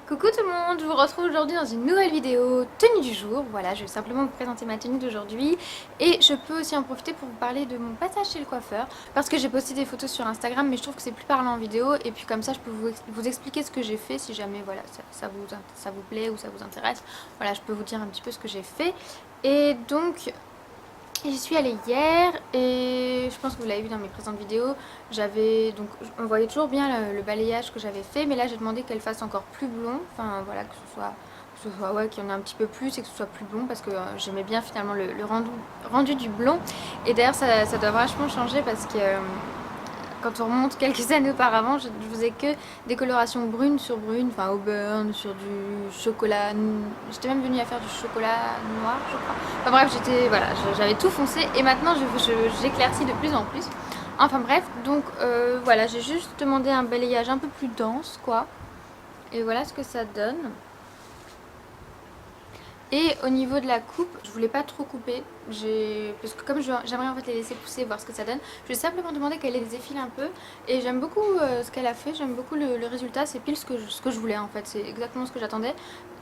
Coucou tout le monde, je vous retrouve aujourd'hui dans une nouvelle vidéo tenue du jour. Voilà, je vais simplement vous présenter ma tenue d'aujourd'hui et je peux aussi en profiter pour vous parler de mon passage chez le coiffeur parce que j'ai posté des photos sur Instagram mais je trouve que c'est plus parlant en vidéo et puis comme ça je peux vous expliquer ce que j'ai fait si jamais voilà, ça vous plaît ou ça vous intéresse. Voilà, je peux vous dire un petit peu ce que j'ai fait et donc... J'y suis allée hier et je pense que vous l'avez vu dans mes présentes vidéos. On voyait toujours bien le balayage que j'avais fait, mais là j'ai demandé qu'elle fasse encore plus blond. Enfin voilà, que ce soit ouais, qu'il y en ait un petit peu plus et que ce soit plus blond parce que j'aimais bien finalement le rendu du blond. Et d'ailleurs ça doit vachement changer parce que quand on remonte quelques années auparavant, je faisais que des colorations brune sur brune, enfin au burn, sur du chocolat. J'étais même venue à faire du chocolat noir, je crois. Enfin bref, voilà, j'avais tout foncé et maintenant j'éclaircis de plus en plus. Enfin bref, donc voilà, j'ai juste demandé un balayage un peu plus dense, quoi. Et voilà ce que ça donne. Et au niveau de la coupe, je voulais pas trop couper, parce que comme j'aimerais en fait les laisser pousser, voir ce que ça donne, je vais simplement demander qu'elle les effile un peu. Et j'aime beaucoup ce qu'elle a fait, j'aime beaucoup le résultat, c'est pile ce que je voulais en fait, c'est exactement ce que j'attendais.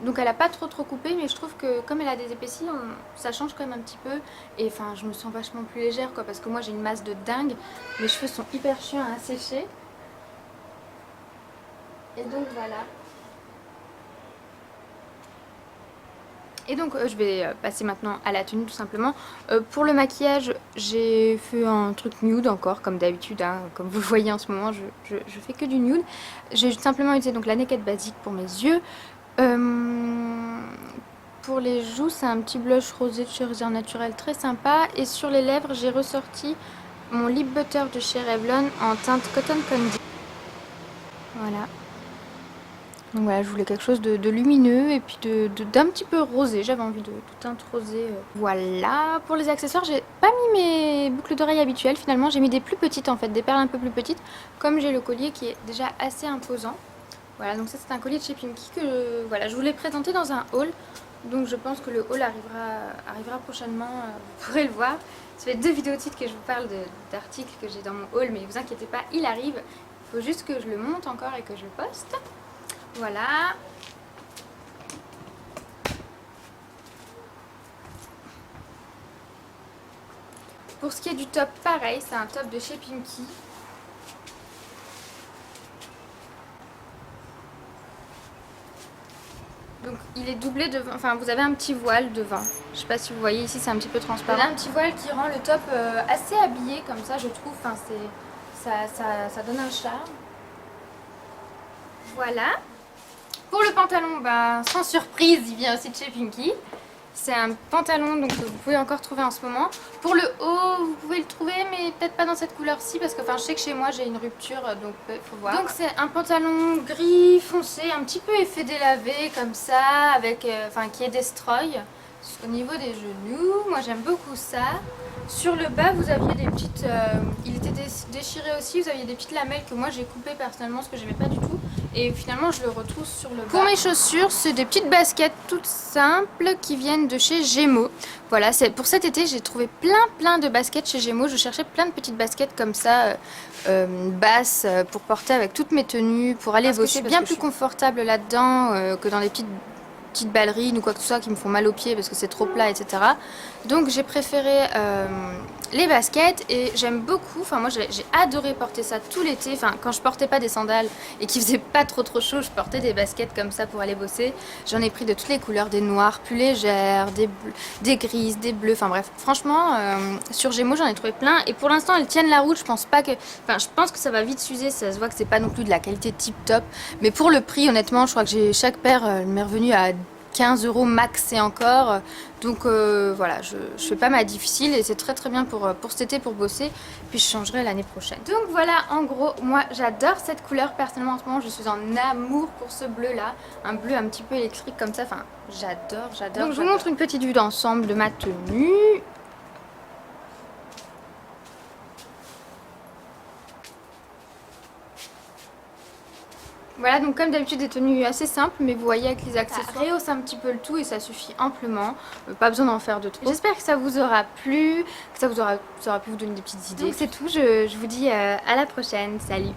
Donc elle a pas trop coupé, mais je trouve que comme elle a des épaissis, ça change quand même un petit peu. Et enfin je me sens vachement plus légère quoi, parce que moi j'ai une masse de dingue, mes cheveux sont hyper chiants à sécher. Et donc voilà. Et donc je vais passer maintenant à la tenue tout simplement. Pour le maquillage, j'ai fait un truc nude encore comme d'habitude, hein. Comme vous le voyez en ce moment, je fais que du nude. J'ai simplement utilisé donc la Naked Basic pour mes yeux. Pour les joues, c'est un petit blush rosé de chez Réserve Naturelle très sympa. Et sur les lèvres, j'ai ressorti mon lip butter de chez Revlon en teinte Cotton Candy. Voilà. Donc voilà, je voulais quelque chose de lumineux et puis d'un petit peu rosé. J'avais envie de teinte rosée. Voilà, pour les accessoires, j'ai pas mis mes boucles d'oreilles habituelles. Finalement, j'ai mis des plus petites en fait, des perles un peu plus petites. Comme j'ai le collier qui est déjà assez imposant. Voilà, donc ça c'est un collier de chez Pimkie que voilà, je voulais présenter dans un haul. Donc je pense que le haul arrivera prochainement, vous pourrez le voir. Ça fait 2 vidéos de suite que je vous parle d'articles que j'ai dans mon haul, mais vous inquiétez pas, il arrive. Il faut juste que je le monte encore et que je le poste. Voilà. Pour ce qui est du top, pareil, c'est un top de chez Pimkie. Donc il est doublé devant, enfin vous avez un petit voile devant. Je sais pas si vous voyez ici, c'est un petit peu transparent. Il y a un petit voile qui rend le top assez habillé comme ça, je trouve. Enfin ça donne un charme. Voilà. Pour le pantalon, bah, sans surprise, il vient aussi de chez Pimkie. C'est un pantalon donc, que vous pouvez encore trouver en ce moment. Pour le haut, vous pouvez le trouver, mais peut-être pas dans cette couleur-ci, parce que je sais que chez moi j'ai une rupture, donc il faut voir. Donc c'est un pantalon gris foncé, un petit peu effet délavé, comme ça, avec, qui est destroy. Au niveau des genoux, moi j'aime beaucoup ça. Sur le bas, vous aviez des petites... il était déchiré aussi, vous aviez des petites lamelles que moi j'ai coupées personnellement, ce que j'aimais pas du tout. Et finalement, je le retrouve sur le bas. Pour mes chaussures, c'est des petites baskets toutes simples qui viennent de chez Gémeaux. Voilà, pour cet été, j'ai trouvé plein de baskets chez Gémeaux. Je cherchais plein de petites baskets comme ça, basses, pour porter avec toutes mes tenues, pour aller bosser. C'est bien plus confortable là-dedans que dans les petites ballerines ou quoi que ce soit qui me font mal aux pieds parce que c'est trop plat, etc. Donc j'ai préféré les baskets et j'aime beaucoup, enfin moi j'ai adoré porter ça tout l'été, enfin quand je portais pas des sandales et qu'il faisait pas trop chaud, je portais des baskets comme ça pour aller bosser. J'en ai pris de toutes les couleurs, des noirs plus légères, des grises, des bleus, enfin bref, franchement sur Gémeaux j'en ai trouvé plein et pour l'instant elles tiennent la route. Je pense que ça va vite s'user, ça se voit que c'est pas non plus de la qualité tip top, mais pour le prix honnêtement je crois que chaque paire m'est revenue à 15 € max et encore. Donc voilà, je fais pas ma difficile et c'est très bien pour cet été pour bosser. Puis je changerai l'année prochaine. Donc voilà, en gros, moi j'adore cette couleur. Personnellement en ce moment je suis en amour pour ce bleu là. Un bleu un petit peu électrique comme ça. Enfin, j'adore. Donc je vous montre une petite vue d'ensemble de ma tenue. Voilà, donc comme d'habitude des tenues assez simples, mais vous voyez avec les accessoires, ça rehausse un petit peu le tout et ça suffit amplement. Pas besoin d'en faire de trop. J'espère que ça vous aura plu, que ça aura pu vous donner des petites idées. Donc c'est tout, je vous dis à la prochaine, salut!